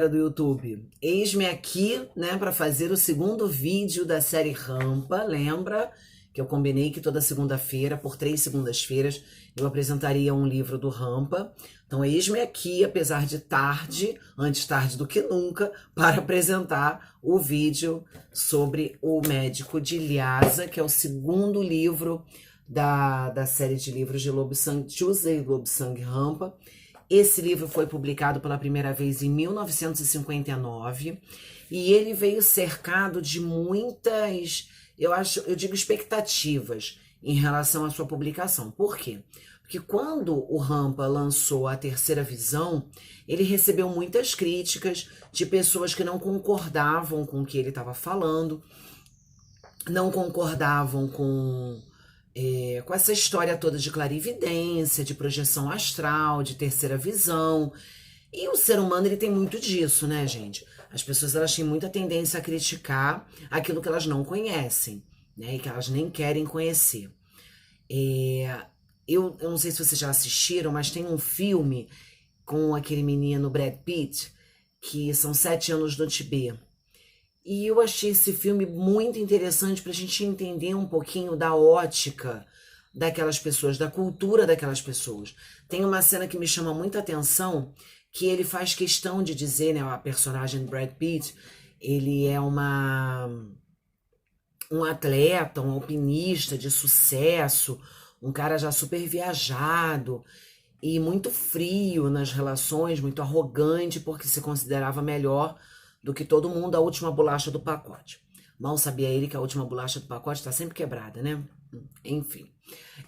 galera do YouTube, eis-me aqui, né, para fazer o segundo vídeo da série Rampa. Lembra que eu combinei que toda segunda-feira, por 3 segundas-feiras, eu apresentaria um livro do Rampa. Então, eis-me aqui, apesar de tarde, antes tarde do que nunca, para apresentar o vídeo sobre O Médico de Lhasa, que é o segundo livro da série de livros de Lobsang Tuesday, Lobsang Rampa. Esse livro foi publicado pela primeira vez em 1959 e ele veio cercado de muitas, eu digo expectativas em relação à sua publicação. Por quê? Porque quando o Rampa lançou a terceira visão, ele recebeu muitas críticas de pessoas que não concordavam com o que ele estava falando, não concordavam com essa história toda de clarividência, de projeção astral, de terceira visão. E o ser humano, ele tem muito disso, né, gente? As pessoas, elas têm muita tendência a criticar aquilo que elas não conhecem, né, e que elas nem querem conhecer. Eu não sei se vocês já assistiram, mas tem um filme com aquele menino Brad Pitt, que são 7 anos no Tibete. E eu achei esse filme muito interessante para a gente entender um pouquinho da ótica daquelas pessoas, da cultura daquelas pessoas. Tem uma cena que me chama muita atenção, que ele faz questão de dizer, né, a personagem Brad Pitt, ele é um atleta, um alpinista de sucesso, um cara já super viajado e muito frio nas relações, muito arrogante, porque se considerava melhor do que todo mundo, a última bolacha do pacote. Mal sabia ele que a última bolacha do pacote está sempre quebrada, né? Enfim.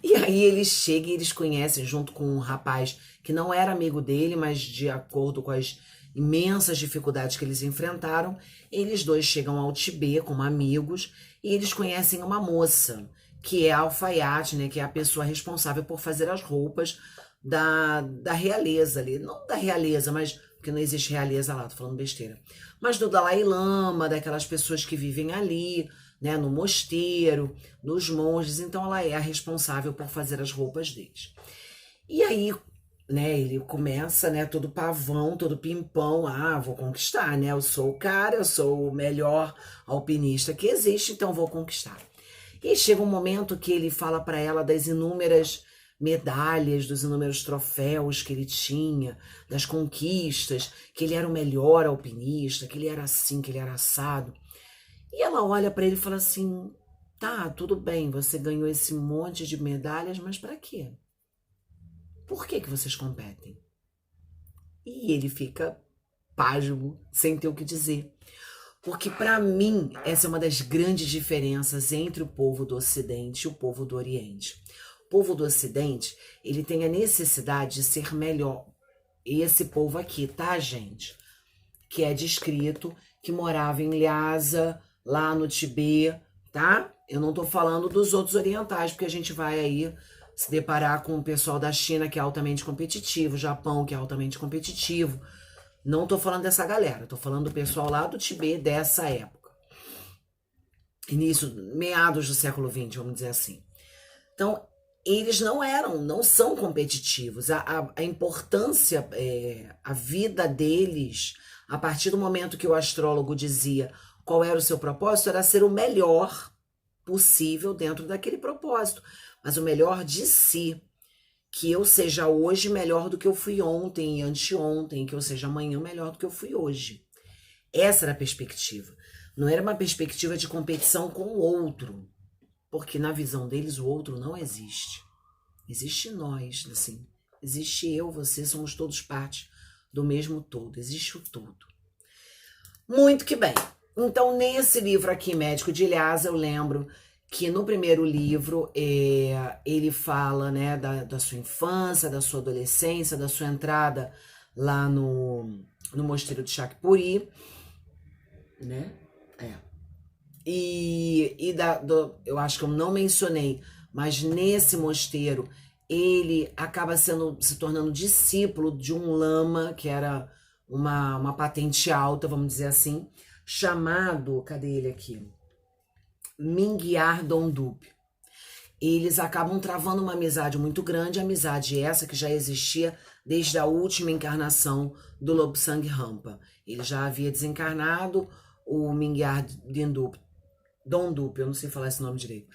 E aí eles chegam e eles conhecem, junto com um rapaz que não era amigo dele, mas de acordo com as imensas dificuldades que eles enfrentaram, eles dois chegam ao Tibete como amigos e eles conhecem uma moça, que é a alfaiate, né? Que é a pessoa responsável por fazer as roupas da realeza ali. Não da realeza, mas porque não existe realeza lá, tô falando besteira. Mas do Dalai Lama, daquelas pessoas que vivem ali, né, no mosteiro, nos monges. Então ela é a responsável por fazer as roupas deles. E aí, né, ele começa, né, todo pavão, todo pimpão, vou conquistar, né, eu sou o cara, eu sou o melhor alpinista que existe, então vou conquistar. E chega um momento que ele fala para ela das inúmeras medalhas, dos inúmeros troféus que ele tinha, das conquistas, que ele era o melhor alpinista, que ele era assim, que ele era assado. E ela olha para ele e fala assim: tá, tudo bem, você ganhou esse monte de medalhas, mas para quê? Por que vocês competem? E ele fica pasmo, sem ter o que dizer. Porque para mim, essa é uma das grandes diferenças entre o povo do Ocidente e o povo do Oriente. O povo do Ocidente, ele tem a necessidade de ser melhor. Esse povo aqui, tá, gente? Que é descrito, que morava em Lhasa, lá no Tibete, tá? Eu não tô falando dos outros orientais, porque a gente vai aí se deparar com o pessoal da China, que é altamente competitivo, Japão, que é altamente competitivo. Não tô falando dessa galera, tô falando do pessoal lá do Tibete dessa época. Início, meados do século XX, vamos dizer assim. Então, eles não são competitivos. A importância, a vida deles, a partir do momento que o astrólogo dizia qual era o seu propósito, era ser o melhor possível dentro daquele propósito, mas o melhor de si. Que eu seja hoje melhor do que eu fui ontem e anteontem, que eu seja amanhã melhor do que eu fui hoje. Essa era a perspectiva. Não era uma perspectiva de competição com o outro, porque na visão deles o outro não existe. Existe nós, assim. Existe eu, você, somos todos parte do mesmo todo. Existe o todo. Muito que bem. Então, nesse livro aqui, Médico de Lhasa, eu lembro que no primeiro livro ele fala, né, da sua infância, da sua adolescência, da sua entrada lá no mosteiro de Shakpuri, né? Eu acho que eu não mencionei, mas nesse mosteiro ele acaba se tornando discípulo de um lama, que era uma patente alta, vamos dizer assim, chamado, cadê ele aqui? Mingyar Dondup. eles acabam travando uma amizade muito grande, amizade essa que já existia desde a última encarnação do Lobsang Rampa. Ele já havia desencarnado, o Mingyar Dondup, eu não sei falar esse nome direito,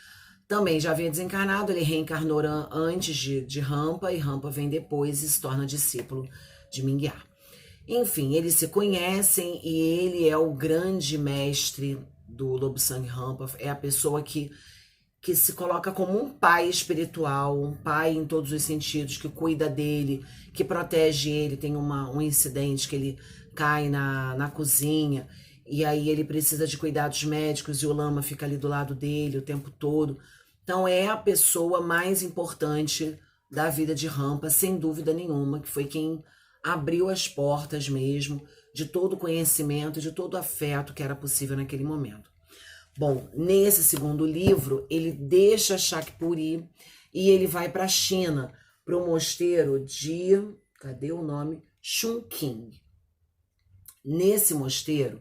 também já havia desencarnado, ele reencarnou antes de Rampa, e Rampa vem depois e se torna discípulo de Mingyar. Enfim, eles se conhecem e ele é o grande mestre do Lobsang Rampa, é a pessoa que se coloca como um pai espiritual, um pai em todos os sentidos, que cuida dele, que protege ele. Tem um incidente que ele cai na cozinha, e aí ele precisa de cuidados médicos, e o Lama fica ali do lado dele o tempo todo. Então é a pessoa mais importante da vida de Rampa, sem dúvida nenhuma, que foi quem abriu as portas mesmo de todo o conhecimento, de todo o afeto que era possível naquele momento. Bom, nesse segundo livro, ele deixa Shakpuri e ele vai para a China, para o mosteiro de, cadê o nome? Chungking. Nesse mosteiro,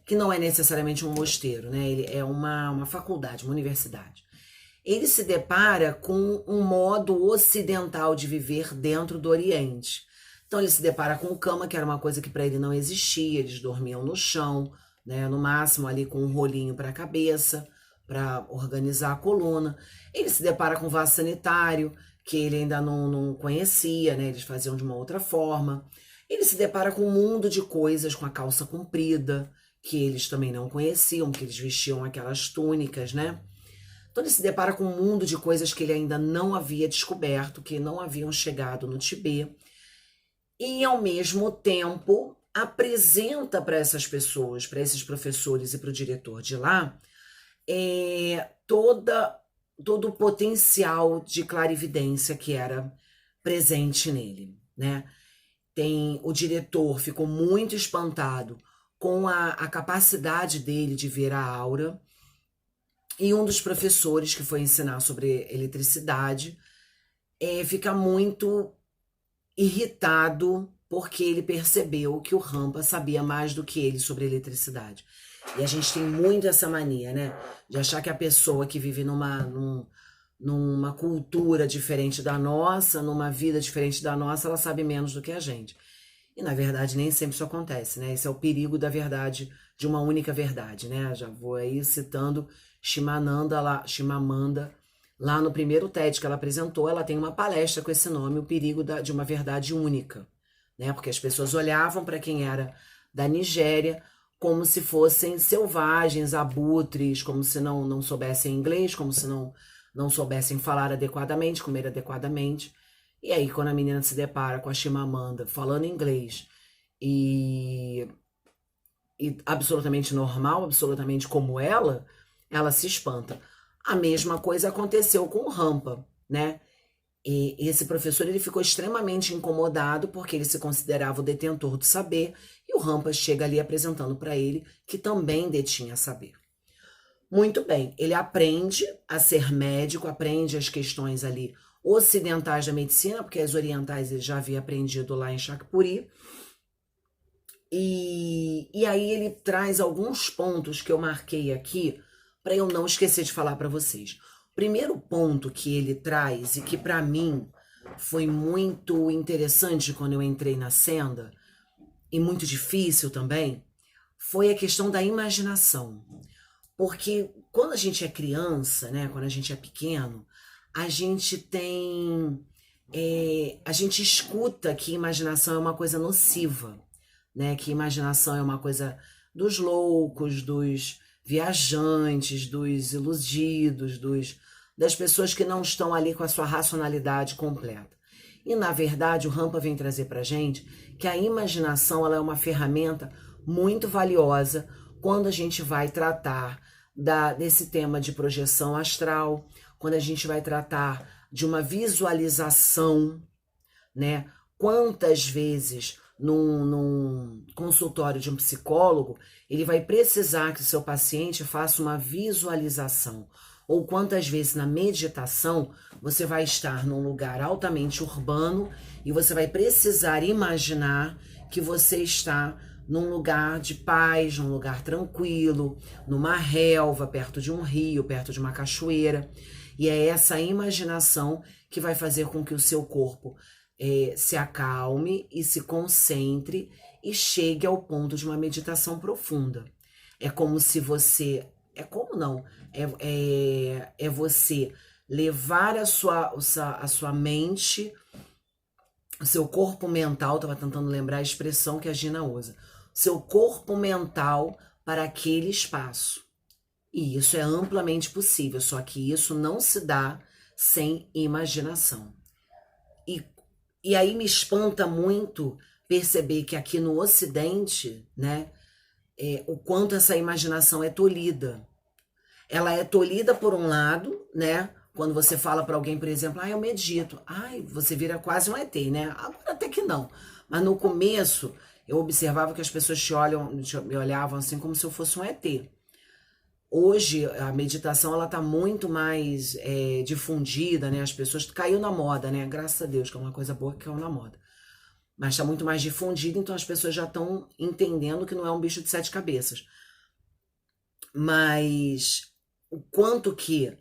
que não é necessariamente um mosteiro, né? Ele é uma faculdade, uma universidade. Ele se depara com um modo ocidental de viver dentro do Oriente. Então ele se depara com cama, que era uma coisa que para ele não existia, eles dormiam no chão, né, no máximo ali com um rolinho para a cabeça, para organizar a coluna. Ele se depara com vaso sanitário, que ele ainda não conhecia, né, eles faziam de uma outra forma. Ele se depara com um mundo de coisas, com a calça comprida, que eles também não conheciam, que eles vestiam aquelas túnicas, né? Então ele se depara com um mundo de coisas que ele ainda não havia descoberto, que não haviam chegado no Tibete. E, ao mesmo tempo, apresenta para essas pessoas, para esses professores e para o diretor de lá, todo o potencial de clarividência que era presente nele, né? O diretor ficou muito espantado com a capacidade dele de ver a aura, e um dos professores que foi ensinar sobre eletricidade fica muito irritado porque ele percebeu que o Rampa sabia mais do que ele sobre eletricidade. E a gente tem muito essa mania, né? De achar que a pessoa que vive numa cultura diferente da nossa, numa vida diferente da nossa, ela sabe menos do que a gente. E, na verdade, nem sempre isso acontece, né? Esse é o perigo da verdade, de uma única verdade, né? Já vou aí citando Chimamanda, lá no primeiro TED que ela apresentou, ela tem uma palestra com esse nome, O Perigo de uma Verdade Única, né? Porque as pessoas olhavam para quem era da Nigéria como se fossem selvagens, abutres, como se não soubessem inglês, como se não soubessem falar adequadamente, comer adequadamente. E aí, quando a menina se depara com a Chimamanda falando inglês e absolutamente normal, absolutamente como ela se espanta. A mesma coisa aconteceu com o Rampa, né? E esse professor ele ficou extremamente incomodado porque ele se considerava o detentor do saber, e o Rampa chega ali apresentando para ele que também detinha saber. Muito bem, ele aprende a ser médico, aprende as questões ali ocidentais da medicina, porque as orientais ele já havia aprendido lá em Shakpuri. E aí ele traz alguns pontos que eu marquei aqui para eu não esquecer de falar para vocês. O primeiro ponto que ele traz, e que para mim foi muito interessante quando eu entrei na senda, e muito difícil também, foi a questão da imaginação. Porque quando a gente é criança, né, quando a gente é pequeno, a gente a gente escuta que imaginação é uma coisa nociva, né, que imaginação é uma coisa dos loucos, dos viajantes, dos iludidos, das pessoas que não estão ali com a sua racionalidade completa. E, na verdade, o Rampa vem trazer para a gente que a imaginação ela é uma ferramenta muito valiosa quando a gente vai tratar desse tema de projeção astral, quando a gente vai tratar de uma visualização, né? Quantas vezes num consultório de um psicólogo ele vai precisar que o seu paciente faça uma visualização, ou quantas vezes na meditação você vai estar num lugar altamente urbano e você vai precisar imaginar que você está num lugar de paz, num lugar tranquilo, numa relva, perto de um rio, perto de uma cachoeira. E é essa imaginação que vai fazer com que o seu corpo se acalme e se concentre e chegue ao ponto de uma meditação profunda. É como se você... É como não? É você levar a sua mente, o seu corpo mental, estava tentando lembrar a expressão que a Gina usa, seu corpo mental para aquele espaço. E isso é amplamente possível, só que isso não se dá sem imaginação. E aí me espanta muito perceber que aqui no Ocidente, né, o quanto essa imaginação é tolhida. Ela é tolhida por um lado, né? Quando você fala para alguém, por exemplo, eu medito. Ai, você vira quase um ET, né? Agora até que não. Mas no começo, eu observava que as pessoas me olhavam assim como se eu fosse um ET. Hoje, a meditação, ela tá muito mais difundida, né? As pessoas... Caiu na moda, né? Graças a Deus, que é uma coisa boa que caiu na moda. Mas tá muito mais difundida, então as pessoas já estão entendendo que não é um bicho de 7 cabeças. Mas o quanto que,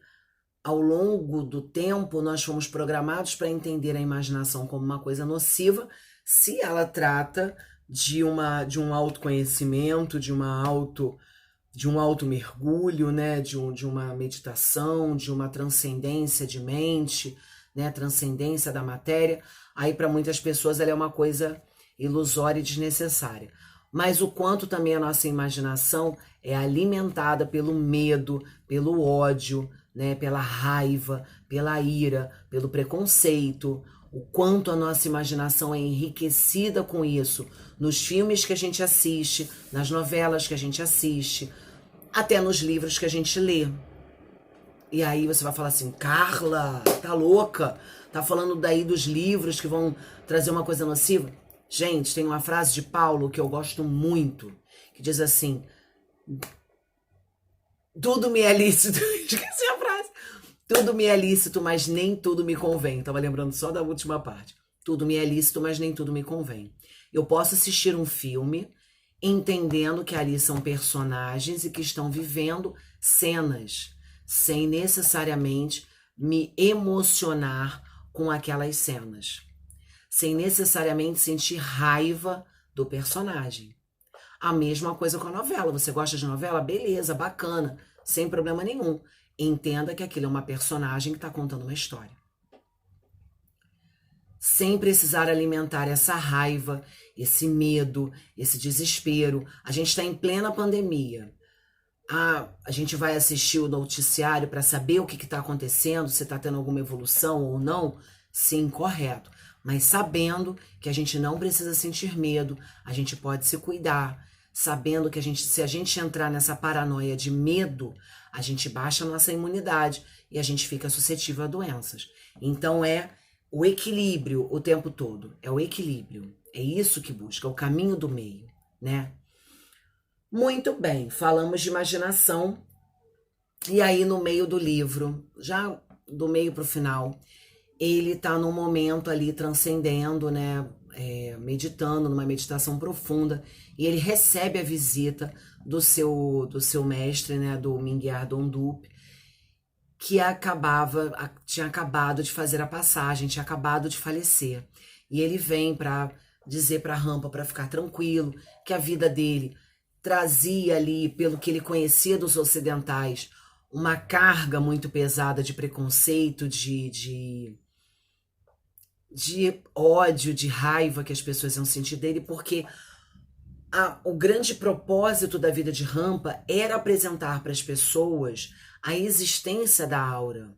ao longo do tempo, nós fomos programados para entender a imaginação como uma coisa nociva, se ela trata de um autoconhecimento, de um auto mergulho, né, de uma meditação, de uma transcendência de mente, né, transcendência da matéria. Aí para muitas pessoas ela é uma coisa ilusória e desnecessária. Mas o quanto também a nossa imaginação é alimentada pelo medo, pelo ódio, né, pela raiva, pela ira, pelo preconceito, o quanto a nossa imaginação é enriquecida com isso, nos filmes que a gente assiste, nas novelas que a gente assiste, até nos livros que a gente lê. E aí você vai falar assim, Carla, tá louca? Tá falando daí dos livros que vão trazer uma coisa nociva? Gente, tem uma frase de Paulo que eu gosto muito, que diz assim, tudo me é lícito, esqueci a frase, tudo me é lícito, mas nem tudo me convém. Tava lembrando só da última parte. Tudo me é lícito, mas nem tudo me convém. Eu posso assistir um filme entendendo que ali são personagens e que estão vivendo cenas, sem necessariamente me emocionar com aquelas cenas, sem necessariamente sentir raiva do personagem. A mesma coisa com a novela. Você gosta de novela? Beleza, bacana, sem problema nenhum. Entenda que aquilo é uma personagem que está contando uma história. Sem precisar alimentar essa raiva, esse medo, esse desespero. A gente está em plena pandemia. A gente vai assistir o noticiário para saber o que está acontecendo, se está tendo alguma evolução ou não? Sim, correto. Mas sabendo que a gente não precisa sentir medo, a gente pode se cuidar, sabendo que se a gente entrar nessa paranoia de medo, a gente baixa a nossa imunidade e a gente fica suscetível a doenças. Então é o equilíbrio o tempo todo, é o equilíbrio. É isso que busca, o caminho do meio, né? Muito bem, falamos de imaginação. E aí no meio do livro, já do meio para o final, ele está num momento ali transcendendo, né? Meditando, numa meditação profunda, e ele recebe a visita do seu mestre, né? Do Mingyar Dondup, que tinha acabado de fazer a passagem, tinha acabado de falecer. E ele vem para dizer para Rampa para ficar tranquilo, que a vida dele trazia ali, pelo que ele conhecia dos ocidentais, uma carga muito pesada de preconceito, de ódio, de raiva que as pessoas iam sentir dele, porque o grande propósito da vida de Rampa era apresentar para as pessoas a existência da aura.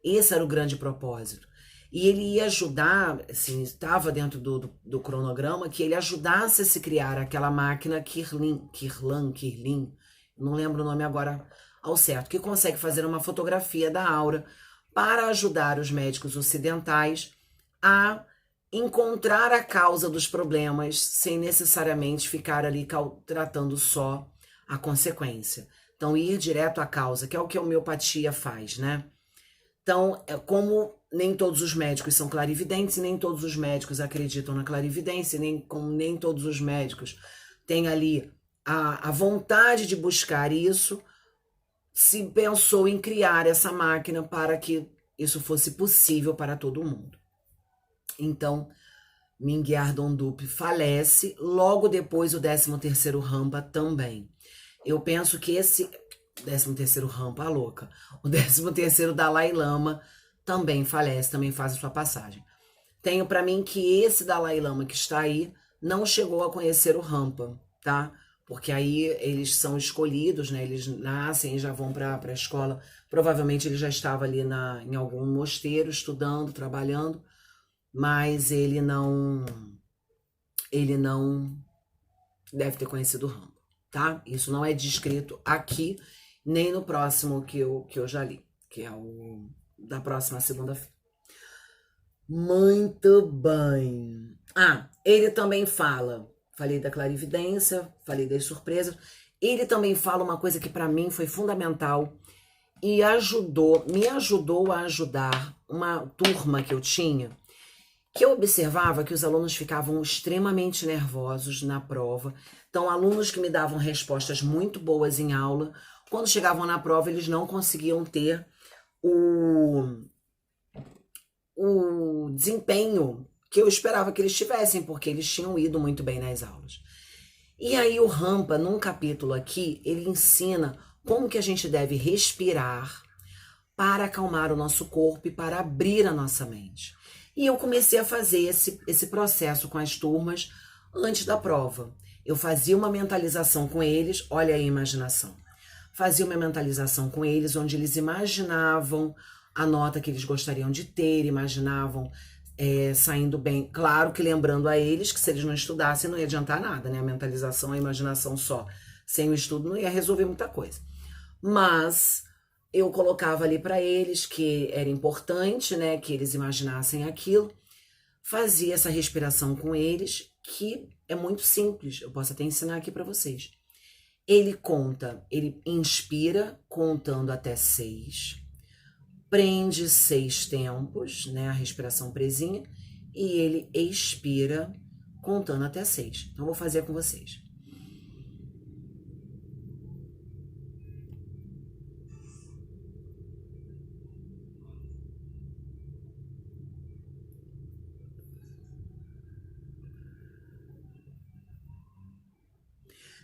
Esse era o grande propósito. E ele ia ajudar, assim, estava dentro do cronograma, que ele ajudasse a se criar aquela máquina Kirlian, não lembro o nome agora ao certo, que consegue fazer uma fotografia da aura para ajudar os médicos ocidentais a encontrar a causa dos problemas sem necessariamente ficar ali tratando só a consequência. Então, ir direto à causa, que é o que a homeopatia faz, né? Então, como nem todos os médicos são clarividentes, e nem todos os médicos acreditam na clarividência, como nem todos os médicos têm ali a vontade de buscar isso, se pensou em criar essa máquina para que isso fosse possível para todo mundo. Então, Mingyar Dondup falece, logo depois o 13º Rampa também. Eu penso que esse 13º Rampa, a louca, o 13º Dalai Lama também falece, também faz a sua passagem. Tenho para mim que esse Dalai Lama que está aí não chegou a conhecer o Rampa, tá? Porque aí eles são escolhidos, né? Eles nascem e já vão para a escola. Provavelmente ele já estava ali em algum mosteiro estudando, trabalhando, mas ele não deve ter conhecido o Rampa, tá? Isso não é descrito aqui, nem no próximo que eu já li, que é o da próxima segunda-feira. Muito bem. Ele também fala, falei da clarividência, falei das surpresas, ele também fala uma coisa que para mim foi fundamental e me ajudou a ajudar uma turma que eu tinha, que eu observava que os alunos ficavam extremamente nervosos na prova. Então, alunos que me davam respostas muito boas em aula, quando chegavam na prova, eles não conseguiam ter o desempenho que eu esperava que eles tivessem, porque eles tinham ido muito bem nas aulas. E aí o Rampa, num capítulo aqui, ele ensina como que a gente deve respirar para acalmar o nosso corpo e para abrir a nossa mente. E eu comecei a fazer esse processo com as turmas antes da prova. Eu fazia uma mentalização com eles, olha aí a imaginação. Fazia uma mentalização com eles, onde eles imaginavam a nota que eles gostariam de ter, imaginavam saindo bem. Claro que lembrando a eles que se eles não estudassem não ia adiantar nada, né? A mentalização, a imaginação só, sem o estudo não ia resolver muita coisa. Mas eu colocava ali para eles que era importante, né, que eles imaginassem aquilo. Fazia essa respiração com eles, que é muito simples, eu posso até ensinar aqui para vocês. Ele inspira contando até 6, prende 6 tempos, né, a respiração presinha, e ele expira contando até 6. Então, eu vou fazer com vocês.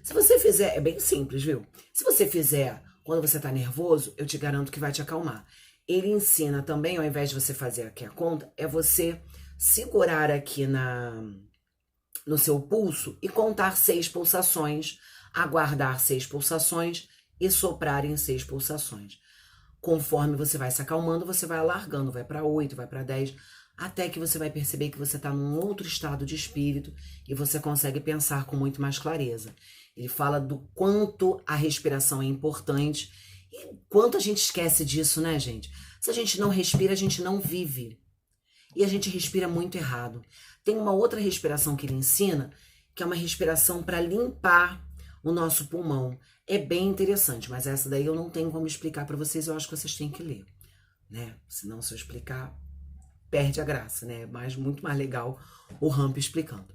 Se você fizer, é bem simples, viu? Se você fizer quando você tá nervoso, eu te garanto que vai te acalmar. Ele ensina também, ao invés de você fazer aqui a conta, é você segurar aqui no seu pulso e contar 6 pulsações, aguardar 6 pulsações e soprar em 6 pulsações. Conforme você vai se acalmando, você vai alargando, vai para 8, vai para 10, até que você vai perceber que você está num outro estado de espírito e você consegue pensar com muito mais clareza. Ele fala do quanto a respiração é importante e quanto a gente esquece disso, né, gente? Se a gente não respira, a gente não vive. E a gente respira muito errado. Tem uma outra respiração que ele ensina, que é uma respiração para limpar o nosso pulmão. É bem interessante, mas essa daí eu não tenho como explicar para vocês, eu acho que vocês têm que ler, né? Senão, se eu explicar, perde a graça, né? Mas muito mais legal o Rampa explicando.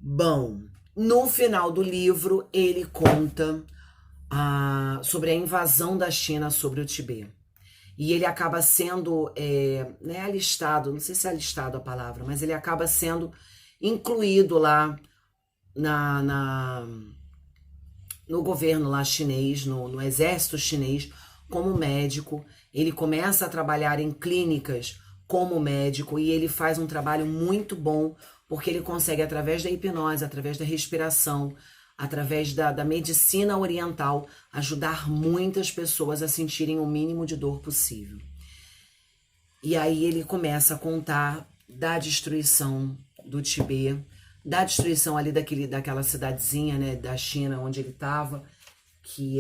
Bom, no final do livro, ele conta sobre a invasão da China sobre o Tibete. E ele acaba sendo alistado, não sei se é alistado a palavra, mas ele acaba sendo incluído lá no governo lá chinês, no exército chinês, como médico. Ele começa a trabalhar em clínicas como médico e ele faz um trabalho muito bom, porque ele consegue, através da hipnose, através da respiração, através da medicina oriental, ajudar muitas pessoas a sentirem o mínimo de dor possível. E aí ele começa a contar da destruição do Tibete, da destruição ali daquela cidadezinha, né, da China, onde ele estava, que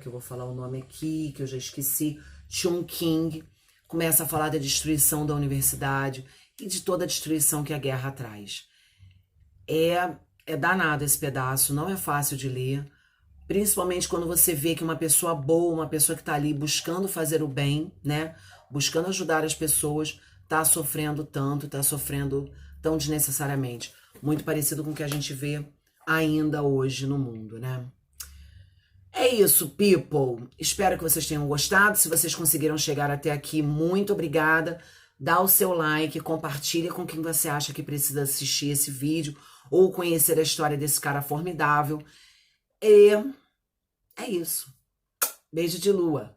eu vou falar o nome aqui, que eu já esqueci, Chongqing. Começa a falar da destruição da universidade e de toda a destruição que a guerra traz. É danado esse pedaço, não é fácil de ler, principalmente quando você vê que uma pessoa boa, uma pessoa que está ali buscando fazer o bem, né, buscando ajudar as pessoas, está sofrendo tanto, está sofrendo tão desnecessariamente. Muito parecido com o que a gente vê ainda hoje no mundo, né? É isso, people. Espero que vocês tenham gostado. Se vocês conseguiram chegar até aqui, muito obrigada. Dá o seu like, compartilha com quem você acha que precisa assistir esse vídeo ou conhecer a história desse cara formidável. E é isso. Beijo de lua.